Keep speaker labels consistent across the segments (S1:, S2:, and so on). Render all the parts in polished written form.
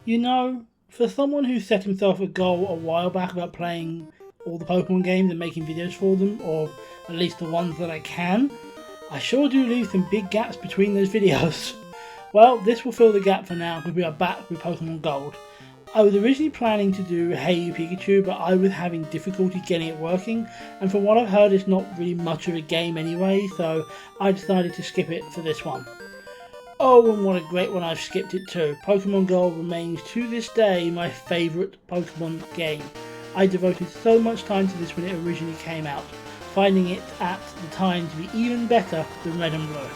S1: You know, for someone who set himself a goal a while back about playing all the Pokemon games and making videos for them, or at least the ones that I can, I sure do leave some big gaps between those videos. Well, this will fill the gap for now because we are back with Pokemon Gold. I was originally planning to do Hey You Pikachu, but I was having difficulty getting it working, and from what I've heard it's not really much of a game anyway, so I decided to skip it for this one. Oh, and what a great one I've skipped it too. Pokemon Gold remains to this day my favourite Pokemon game. I devoted so much time to this when it originally came out, finding it at the time to be even better than Red and Blue.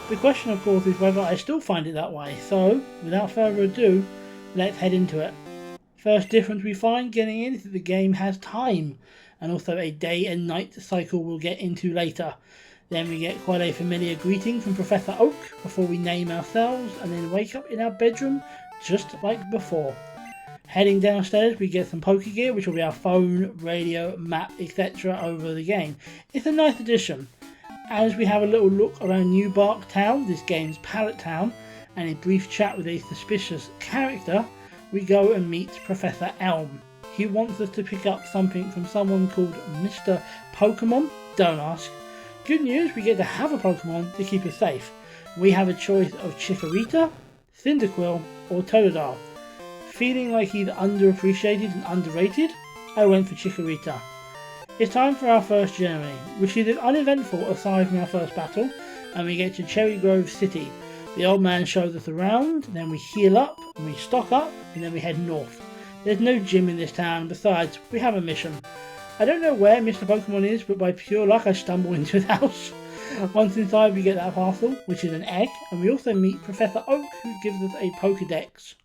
S1: The question of course is whether I still find it that way, so without further ado, let's head into it. First difference we find getting in is that the game has time, and also a day and night cycle we'll get into later. Then we get quite a familiar greeting from Professor Oak before we name ourselves, and then wake up in our bedroom just like before. Heading downstairs we get some Pokegear, which will be our phone, radio, map, etc. over the game. It's a nice addition. As we have a little look around New Bark Town, this game's pallet town, and a brief chat with a suspicious character, we go and meet Professor Elm. He wants us to pick up something from someone called Mr. Pokemon. Don't ask. Good news, we get to have a Pokemon to keep us safe. We have a choice of Chikorita, Cyndaquil or Totodile. Feeling like he's underappreciated and underrated, I went for Chikorita. It's time for our first journey, which is uneventful aside from our first battle, and we get to Cherry Grove City. The old man shows us around, then we heal up, and we stock up, and then we head north. There's no gym in this town, besides we have a mission. I don't know where Mr. Pokemon is, but by pure luck I stumble into his house. Once inside we get that parcel, which is an egg, and we also meet Professor Oak, who gives us a Pokedex.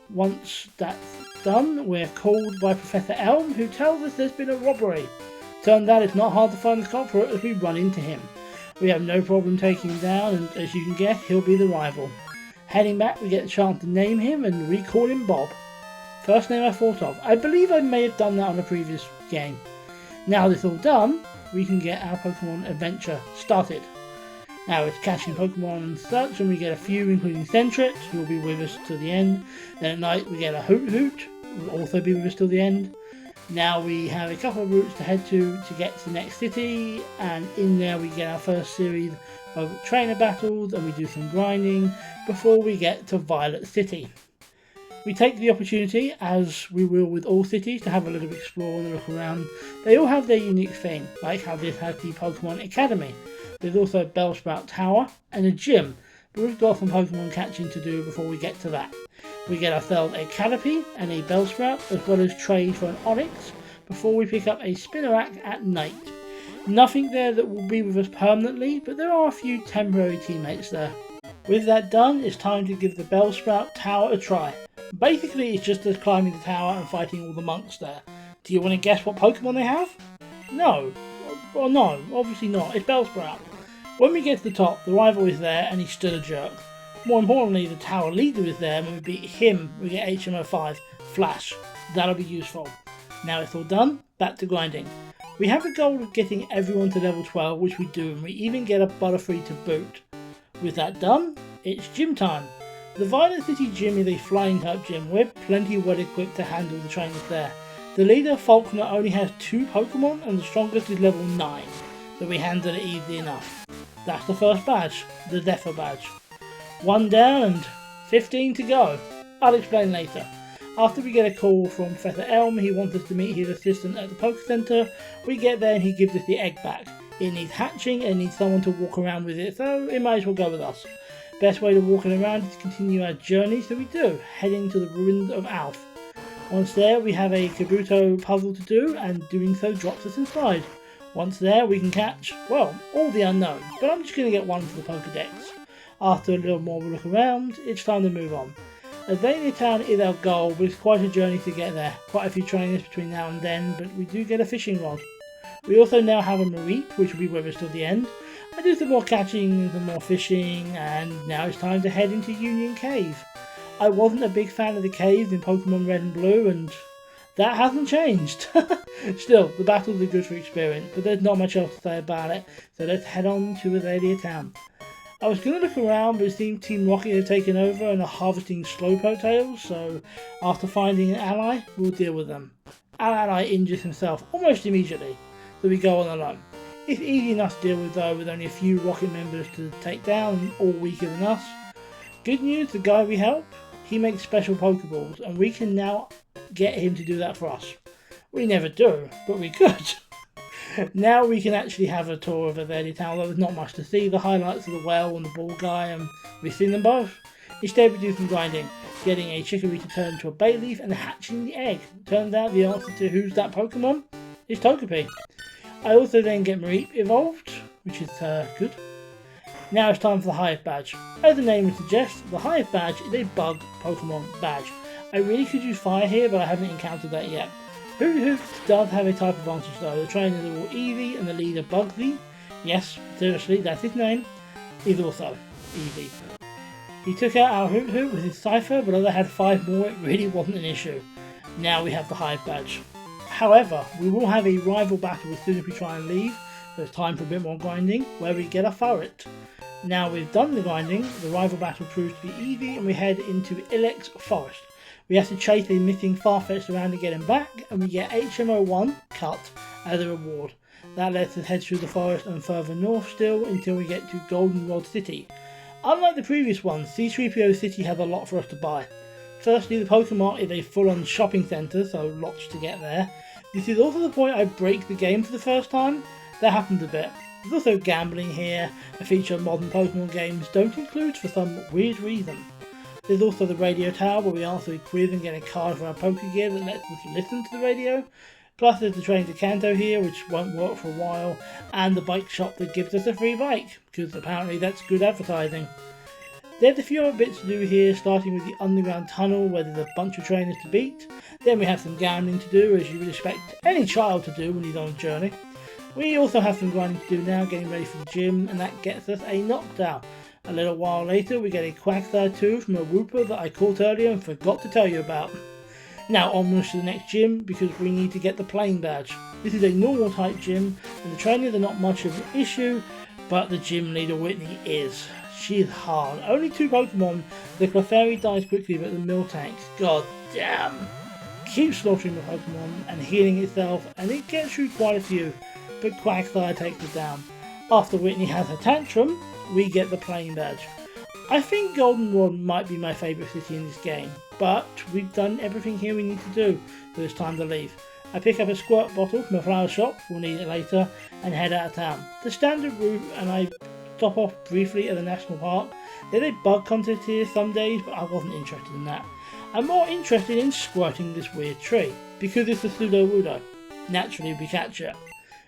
S1: Once that's done, we're called by Professor Elm, who tells us there's been a robbery. Turns out it's not hard to find the culprit as we run into him. We have no problem taking him down, and as you can guess, he'll be the rival. Heading back, we get a chance to name him and recall him Bob. First name I thought of. I believe I may have done that on a previous game. Now this all done, we can get our Pokemon adventure started. Now it's catching Pokemon and such, and we get a few including Sentret, who will be with us till the end. Then at night we get a Hoot, who will also be with us till the end. Now we have a couple of routes to head to get to the next city, and in there we get our first series of trainer battles, and we do some grinding before we get to Violet City. We take the opportunity, as we will with all cities, to have a little explore and a look around. They all have their unique thing, like how this has the Pokemon Academy. There's also a Bellsprout Tower and a gym, but we've got some Pokemon catching to do before we get to that. We get ourselves a Caterpie and a Bellsprout, as well as trade for an Onix, before we pick up a Spinarak at night. Nothing there that will be with us permanently, but there are a few temporary teammates there. With that done, it's time to give the Bellsprout Tower a try. Basically, it's just us climbing the tower and fighting all the monks there. Do you want to guess what Pokemon they have? No. Well, no, obviously not. It's Bellsprout. When we get to the top, the rival is there and he's still a jerk. More importantly, the tower leader is there, and when we beat him, we get HM05, Flash. That'll be useful. Now it's all done, back to grinding. We have a goal of getting everyone to level 12, which we do, and we even get a Butterfree to boot. With that done, it's gym time. The Violet City Gym is a flying type gym. We're plenty well equipped to handle the trainers there. The leader, Faulkner, only has 2 Pokemon, and the strongest is level 9, but we handle it easily enough. That's the first badge, the Zephyr badge. 1 down and 15 to go. I'll explain later. After we get a call from Professor Elm, he wants us to meet his assistant at the Poke Center. We get there and he gives us the egg back. It needs hatching and needs someone to walk around with it, so it might as well go with us. Best way to walk it around is to continue our journey, so we do, heading to the ruins of Alf. Once there, we have a Kabuto puzzle to do, and doing so drops us inside. Once there, we can catch, well, all the unknown, but I'm just going to get one for the Pokedex. After a little more look around, it's time to move on. Azalea Town is our goal, but it's quite a journey to get there. Quite a few trainers between now and then, but we do get a fishing rod. We also now have a Mareep, which will be with us till the end. I do some more catching and some more fishing, and now it's time to head into Union Cave. I wasn't a big fan of the caves in Pokemon Red and Blue, and that hasn't changed. Still, the battles are good for experience, but there's not much else to say about it, so let's head on to Azalea Town. I was going to look around, but it seemed Team Rocket had taken over and are harvesting Slowpoke tails, so after finding an ally, we'll deal with them. Our ally injures himself almost immediately, so we go on alone. It's easy enough to deal with though, with only a few Rocket members to take down, all weaker than us. Good news, the guy we help, he makes special Pokeballs, and we can now get him to do that for us. We never do, but we could. Now we can actually have a tour of Everveddy Town, although there's not much to see. The highlights of the well and the ball guy, and we've seen them both. Instead we do some grinding, getting a Chicory to turn into a Bayleaf and hatching the egg. Turns out the answer to who's that Pokemon is Togepi. I also then get Mareep evolved, which is good. Now it's time for the Hive Badge. As the name would suggest, the Hive Badge is a bug Pokemon badge. I really could use fire here, but I haven't encountered that yet. Hoot does have a type advantage though. The trainers are all Eevee and the leader Bugsy, yes, seriously, that's his name, is also Eevee. He took out our Hoot with his Cypher, but as I had 5 more, it really wasn't an issue. Now we have the Hive Badge. However, we will have a rival battle as soon as we try and leave, so it's time for a bit more grinding, where we get a Furret. Now we've done the grinding, the rival battle proves to be easy, and we head into Ilex Forest. We have to chase a missing Farfetch'd around to get him back, and we get HMO1 cut as a reward. That lets us head through the forest and further north still until we get to Goldenrod City. Unlike the previous one, C3PO City has a lot for us to buy. Firstly, the Pokemart is a full-on shopping centre, so lots to get there. This is also the point I break the game for the first time. That happens a bit. There's also gambling here, a feature modern Pokemon games don't include for some weird reason. There's also the radio tower where we answer a quiz and get a card for our Pokegear that lets us listen to the radio. Plus there's the train to Kanto here, which won't work for a while, and the bike shop that gives us a free bike, because apparently that's good advertising. There's a few other bits to do here, starting with the underground tunnel where there's a bunch of trainers to beat. Then we have some gambling to do, as you would expect any child to do when he's on a journey. We also have some grinding to do now, getting ready for the gym, and that gets us a knockdown. A little while later we get a Quagsire 2 from a Wooper that I caught earlier and forgot to tell you about. Now onwards to the next gym, because we need to get the playing badge. This is a normal type gym, and the trainers are not much of an issue, but the gym leader Whitney is. She is hard. Only 2 Pokemon, the Clefairy dies quickly, but the Miltank, god damn, keeps slaughtering the Pokemon and healing itself, and it gets through quite a few, but Quagsire takes it down. After Whitney has her tantrum, we get the playing badge. I think Goldenrod might be my favourite city in this game, but we've done everything here we need to do, so it's time to leave. I pick up a squirt bottle from a flower shop, we'll need it later, and head out of town. The standard route, and I stop off briefly at the national park. There's a bug contest here some days, but I wasn't interested in that. I'm more interested in squirting this weird tree, because it's a Sudowoodo. Naturally we catch it.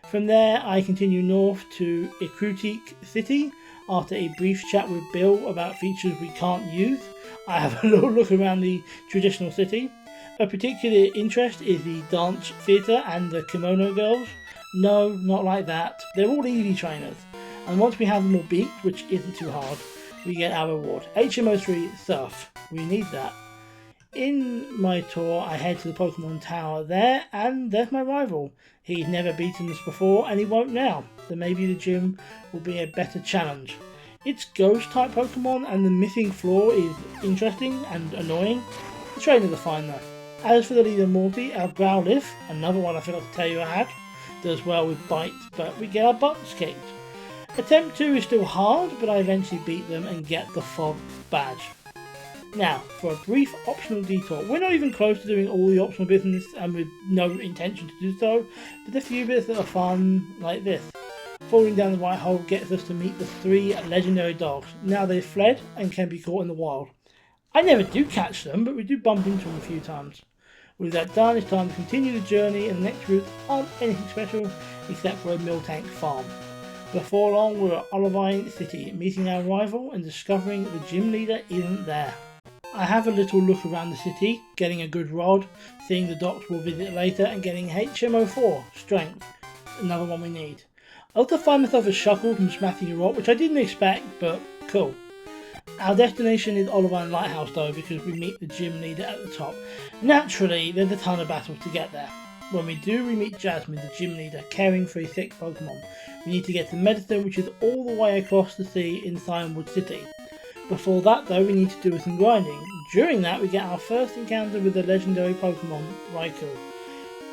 S1: From there I continue north to Ikrutik City. After a brief chat with Bill about features we can't use, I have a little look around the traditional city. Of particular interest is the dance theatre and the kimono girls. No, not like that. They're all Eevee trainers. And once we have them all beat, which isn't too hard, we get our reward. HMO3 Surf. We need that. In my tour, I head to the Pokemon Tower there, and there's my rival. He's never beaten us before, and he won't now, so maybe the gym will be a better challenge. It's Ghost-type Pokemon, and the missing floor is interesting and annoying. The trainers are fine though. As for the leader Morty, our Growlithe, another one I forgot to tell you I had, does well with bites, but we get our butts kicked. Attempt 2 is still hard, but I eventually beat them and get the Fog badge. Now, for a brief optional detour. We're not even close to doing all the optional business, and with no intention to do so, but a few bits that are fun, like this. Falling down the right hole gets us to meet the 3 legendary dogs. Now they've fled and can be caught in the wild. I never do catch them, but we do bump into them a few times. With that done, it's time to continue the journey, and the next routes aren't anything special except for a Miltank farm. Before long, we're at Olivine City, meeting our rival and discovering the gym leader isn't there. I have a little look around the city, getting a good rod, seeing the docks we'll visit later, and getting HMO4, Strength, another one we need. I also find myself a Shuckle from smashing a rock, which I didn't expect, but cool. Our destination is Olivine Lighthouse though, because we meet the gym leader at the top. Naturally, there's a ton of battles to get there. When we do, we meet Jasmine, the gym leader, caring for a sick Pokemon. We need to get to medicine, which is all the way across the sea in Cianwood City. Before that though, we need to do some grinding. During that, we get our first encounter with the legendary Pokemon, Raikou.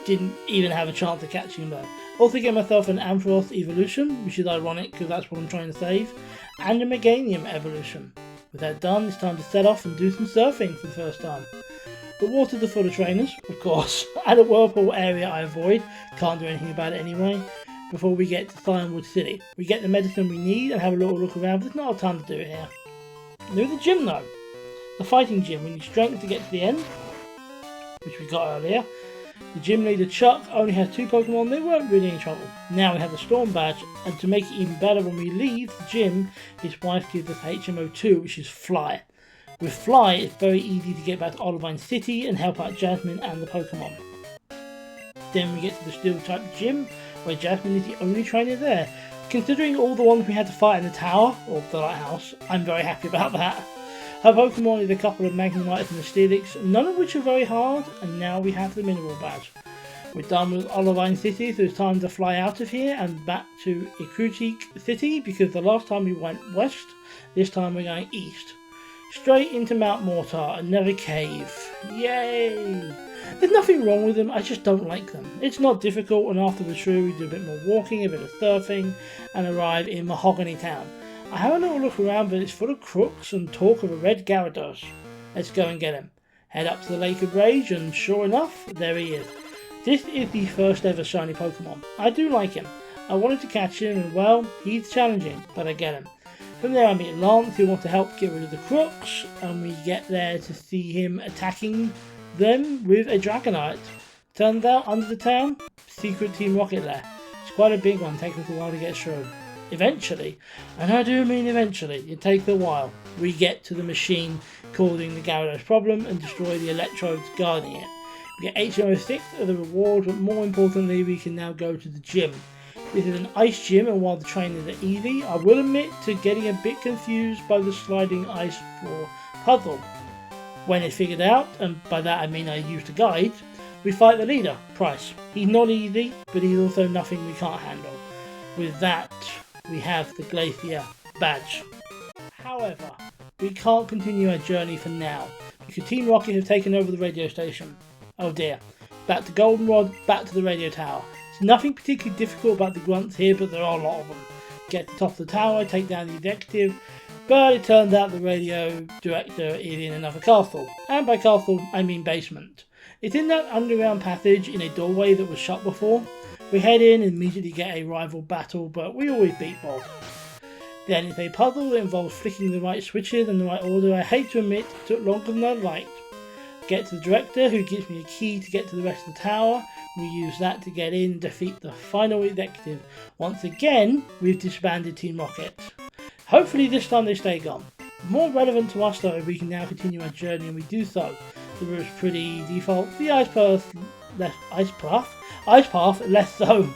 S1: Didn't even have a chance of catching him though. Also get myself an Ampharos evolution, which is ironic because that's what I'm trying to save, and a Meganium evolution. With that done, it's time to set off and do some surfing for the first time. The waters are full of trainers, of course, and a whirlpool area I avoid, can't do anything about it anyway, before we get to Cianwood City. We get the medicine we need and have a little look around, but there's not a ton to do here. There's the gym though, the fighting gym. We need strength to get to the end, which we got earlier. The gym leader Chuck only has 2 Pokemon, they weren't really in trouble. Now we have the Storm Badge, and to make it even better, when we leave the gym, his wife gives us HMO2, which is Fly. With Fly, it's very easy to get back to Olivine City and help out Jasmine and the Pokemon. Then we get to the Steel type gym, where Jasmine is the only trainer there. Considering all the ones we had to fight in the tower, or the lighthouse, I'm very happy about that. Her Pokemon is a couple of Magnemites and a Steelix, none of which are very hard, and now we have the Mineral Badge. We're done with Olivine City, so it's time to fly out of here and back to Ikutik City, because the last time we went west, this time we're going east. Straight into Mount Mortar, another cave. Yay! There's nothing wrong with them, I just don't like them. It's not difficult, and after we're through we do a bit more walking, a bit of surfing, and arrive in Mahogany Town. I have a little look around, but it's full of crooks and talk of a red Gyarados. Let's go and get him. Head up to the Lake of Rage, and sure enough, there he is. This is the first ever shiny Pokemon. I do like him. I wanted to catch him, and well, he's challenging, but I get him. From there I meet Lance, who wants to help get rid of the crooks, and we get there to see him attacking them with a Dragonite. Turns out, under the town, secret Team Rocket lair. It's quite a big one, taking us a while to get through. Eventually, and I do mean eventually, it takes a while, we get to the machine causing the Gyarados problem and destroy the electrodes guarding it. We get HMO6 as a reward, but more importantly we can now go to the gym. This is an ice gym, and while the trainers are easy, I will admit to getting a bit confused by the sliding ice floor puzzle. When it's figured out, and by that I mean I used a guide, we fight the leader, Price. He's not easy, but he's also nothing we can't handle. With that, we have the Glacier Badge. However, we can't continue our journey for now, because Team Rocket have taken over the radio station. Oh dear. Back to Goldenrod, back to the radio tower. There's nothing particularly difficult about the grunts here, but there are a lot of them. Get to the top of the tower, take down the executive, but it turns out the radio director is in another castle. And by castle, I mean basement. It's in that underground passage in a doorway that was shut before. We head in and immediately get a rival battle, but we always beat Bob. Then it's a puzzle that involves flicking the right switches in the right order. I hate to admit it took longer than I'd liked. Get to the director, who gives me a key to get to the rest of the tower. We use that to get in and defeat the final executive. Once again, we've disbanded Team Rocket. Hopefully this time they stay gone. More relevant to us though, we can now continue our journey, and we do so. The route's pretty default. The ice path, less so.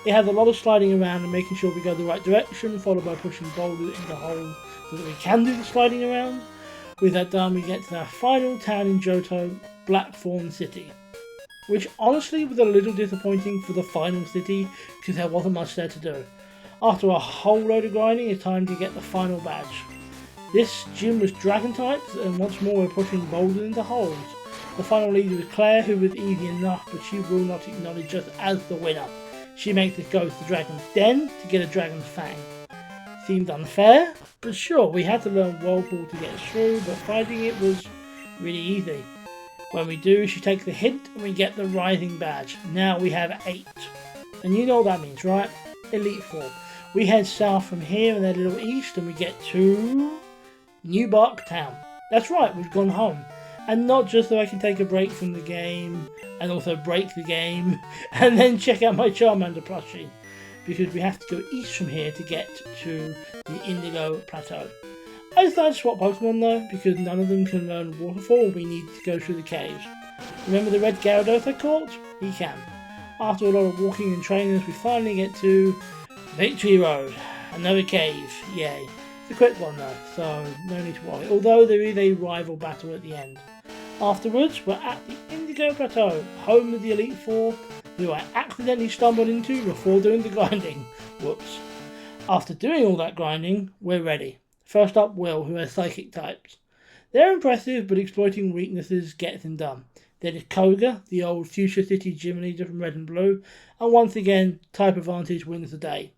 S1: It has a lot of sliding around and making sure we go the right direction, followed by pushing boulders into holes so that we can do the sliding around. With that done, we get to our final town in Johto, Blackthorn City. Which honestly was a little disappointing for the final city, because there wasn't much there to do. After a whole load of grinding, it's time to get the final badge. This gym was dragon types, and once more we're pushing boulders into holes. The final leader is Claire, who was easy enough, but she will not acknowledge us as the winner. She makes us go to the Dragon's Den to get a Dragon's Fang. Seemed unfair, but sure, we had to learn Whirlpool to get through, but fighting it was really easy. When we do, she takes the hint and we get the Rising Badge. Now we have 8. And you know what that means, right? Elite Four. We head south from here and then a little east and we get to New Bark Town. That's right, we've gone home. And not just so I can take a break from the game and also break the game and then check out my Charmander plushie. Because we have to go east from here to get to the Indigo Plateau. I decided to swap Pokemon though, because none of them can learn Waterfall. We need to go through the caves. Remember the red Gyarados I caught? He can. After a lot of walking and trainers, we finally get to Victory Road. Another cave. Yay. It's a quick one though, so no need to worry. Although there is a rival battle at the end. Afterwards, we're at the Indigo Plateau, home of the Elite Four, who I accidentally stumbled into before doing the grinding. Whoops. After doing all that grinding, we're ready. First up, Will, who has psychic types. They're impressive, but exploiting weaknesses gets them done. Then is Koga, the old Fuchsia City gym leader from Red and Blue, and once again, type advantage wins the day.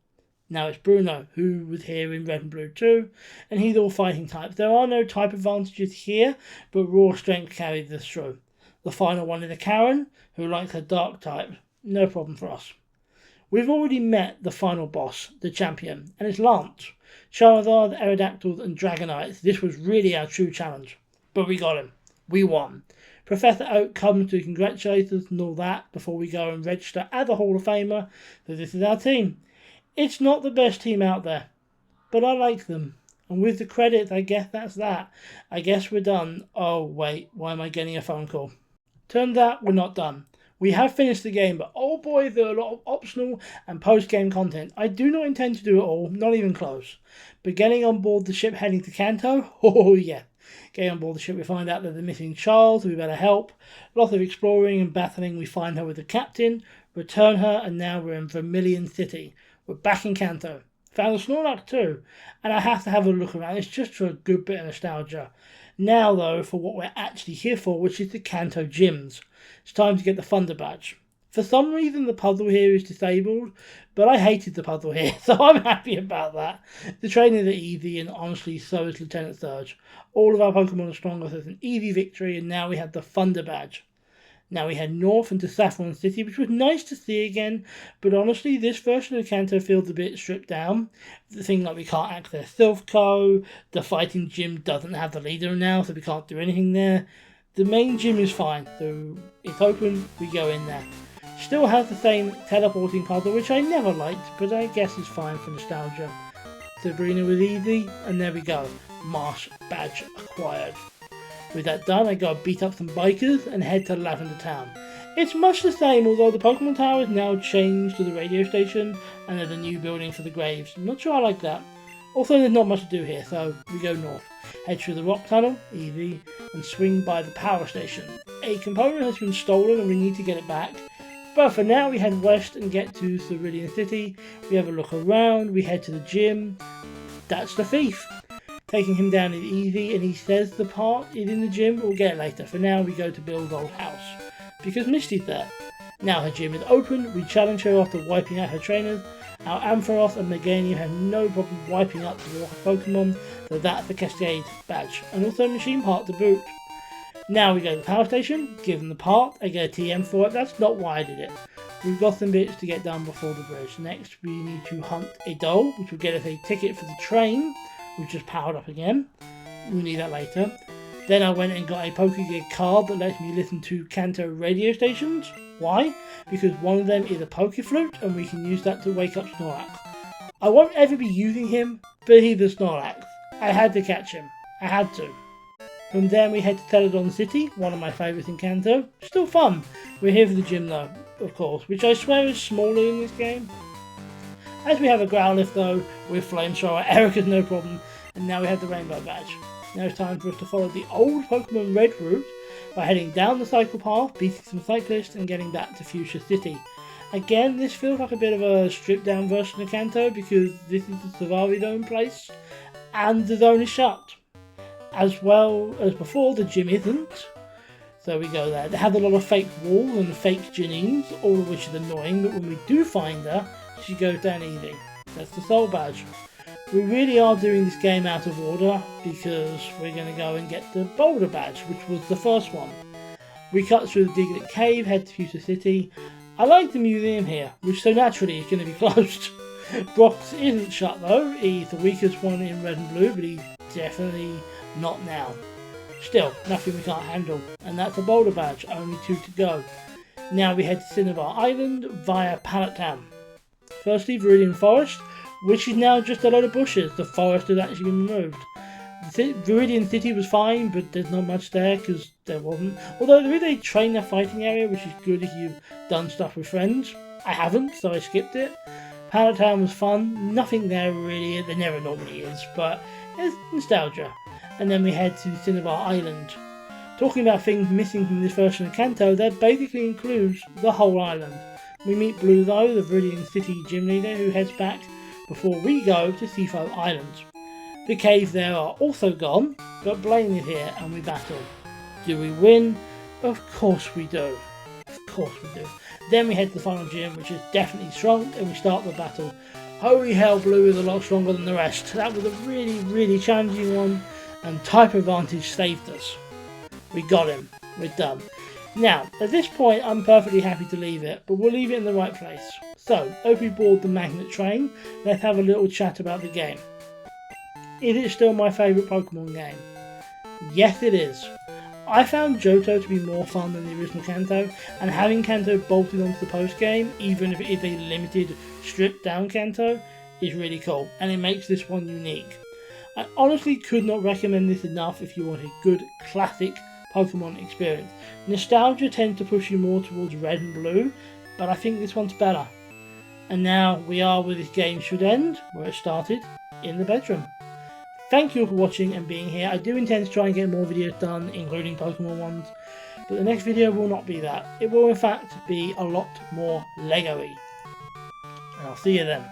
S1: Now it's Bruno, who was here in Red and Blue too, and he's all fighting types. There are no type advantages here, but raw strength carries this through. The final one is a Karen, who likes her dark type. No problem for us. We've already met the final boss, the champion, and it's Lance. Charizard, Aerodactyls and Dragonites. This was really our true challenge. But we got him. We won. Professor Oak comes to congratulate us and all that before we go and register as a Hall of Famer, so this is our team. It's not the best team out there, but I like them. And with the credits, I guess that's that. I guess we're done. Oh wait, why am I getting a phone call? Turns out we're not done. We have finished the game, but oh boy, there are a lot of optional and post-game content. I do not intend to do it all, not even close. But getting on board the ship heading to Kanto, oh yeah. Getting on board the ship, we find out that they're missing Charles, so we better help. Lots of exploring and battling, we find her with the captain, return her, and now we're in Vermilion City. We're back in Kanto. Found a Snorlax too, and I have to have a look around. It's just for a good bit of nostalgia. Now though, for what we're actually here for, which is the Kanto gyms. It's time to get the Thunder Badge. For some reason the puzzle here is disabled, but I hated the puzzle here, so I'm happy about that. The trainings are easy, and honestly so is Lieutenant Surge. All of our Pokemon are stronger, so it's an easy victory, and now we have the Thunder Badge. Now we head north into Saffron City, which was nice to see again, but honestly this version of Kanto feels a bit stripped down. The thing like we can't access Silphco, the fighting gym doesn't have the leader now, so we can't do anything there. The main gym is fine, so it's open, we go in there. Still has the same teleporting puzzle, which I never liked, but I guess it's fine for nostalgia. Sabrina was easy, and there we go. Marsh Badge acquired. With that done, I gotta beat up some bikers and head to Lavender Town. It's much the same, although the Pokemon Tower is now changed to the radio station, and there's a new building for the graves. I'm not sure I like that. Also, there's not much to do here, so we go north. Head through the rock tunnel, easy, and swing by the power station. A component has been stolen and we need to get it back. But for now, we head west and get to Cerulean City. We have a look around, we head to the gym. That's the thief. Taking him down is easy, and he says the part is in the gym. We'll get it later. For now, we go to Bill's old house, because Misty's there. Now her gym is open. We challenge her after wiping out her trainers. Our Ampharos and Meganium have no problem wiping up the water Pokemon, so that's the Cascade badge. And also a machine part to boot. Now we go to the power station, give them the part, I get a TM for it. That's not why I did it. We've got some bits to get done before the bridge. Next we need to hunt a doll, which will get us a ticket for the train, which is powered up again. We'll need that later. Then I went and got a Pokégear card that lets me listen to Kanto radio stations. Why? Because one of them is a Pokéflute, and we can use that to wake up Snorlax. I won't ever be using him, but he's a Snorlax. I had to catch him. I had to. From there we head to Celadon City, one of my favourites in Kanto. Still fun. We're here for the gym though, of course, which I swear is smaller in this game. As we have a Growlithe though, with Flamethrower, Erica's no problem, and now we have the Rainbow Badge. Now it's time for us to follow the old Pokemon Red route by heading down the cycle path, beating some cyclists and getting back to Fuchsia City. Again, this feels like a bit of a stripped down version of Kanto because this is the Safari Zone place and the zone is shut. As well as before, the gym isn't. So we go there. They have a lot of fake walls and fake Janines, all of which is annoying, but when we do find her, she goes down easy. That's the Soul Badge. We really are doing this game out of order because we're going to go and get the Boulder Badge, which was the first one. We cut through the Diglett Cave, head to Fuchsia City. I like the museum here, which so naturally is going to be closed. Brock's isn't shut though. He's the weakest one in Red and Blue, but he's definitely not now. Still, nothing we can't handle. And that's a Boulder Badge, only 2 to go. Now we head to Cinnabar Island via Pallet Town. Firstly, Viridian Forest, which is now just a load of bushes. The forest has actually been removed. Viridian City was fine, but there's not much there because there wasn't. Although there is a trainer fighting area, which is good if you've done stuff with friends. I haven't, so I skipped it. Pallet Town was fun. Nothing there really. There never normally is, but it's nostalgia. And then we head to Cinnabar Island. Talking about things missing from this version of Kanto, that basically includes the whole island. We meet Blue though, the Viridian City gym leader, who heads back before we go to Sifo Island. The caves there are also gone, but Blaine is here and we battle. Do we win? Of course we do. Of course we do. Then we head to the final gym, which is definitely strong, and we start the battle. Holy hell, Blue is a lot stronger than the rest. That was a really challenging one, and Type Advantage saved us. We got him. We're done. Now, at this point, I'm perfectly happy to leave it, but we'll leave it in the right place. So, if we board the magnet train, let's have a little chat about the game. Is it still my favourite Pokemon game? Yes, it is. I found Johto to be more fun than the original Kanto, and having Kanto bolted onto the post-game, even if it is a limited, stripped-down Kanto, is really cool, and it makes this one unique. I honestly could not recommend this enough if you want a good, classic Pokemon experience. Nostalgia tends to push you more towards Red and Blue, but I think this one's better. And now we are where this game should end, where it started, in the bedroom. Thank you all for watching and being here. I do intend to try and get more videos done, including Pokemon ones, but the next video will not be that. It will in fact be a lot more Lego-y. And I'll see you then.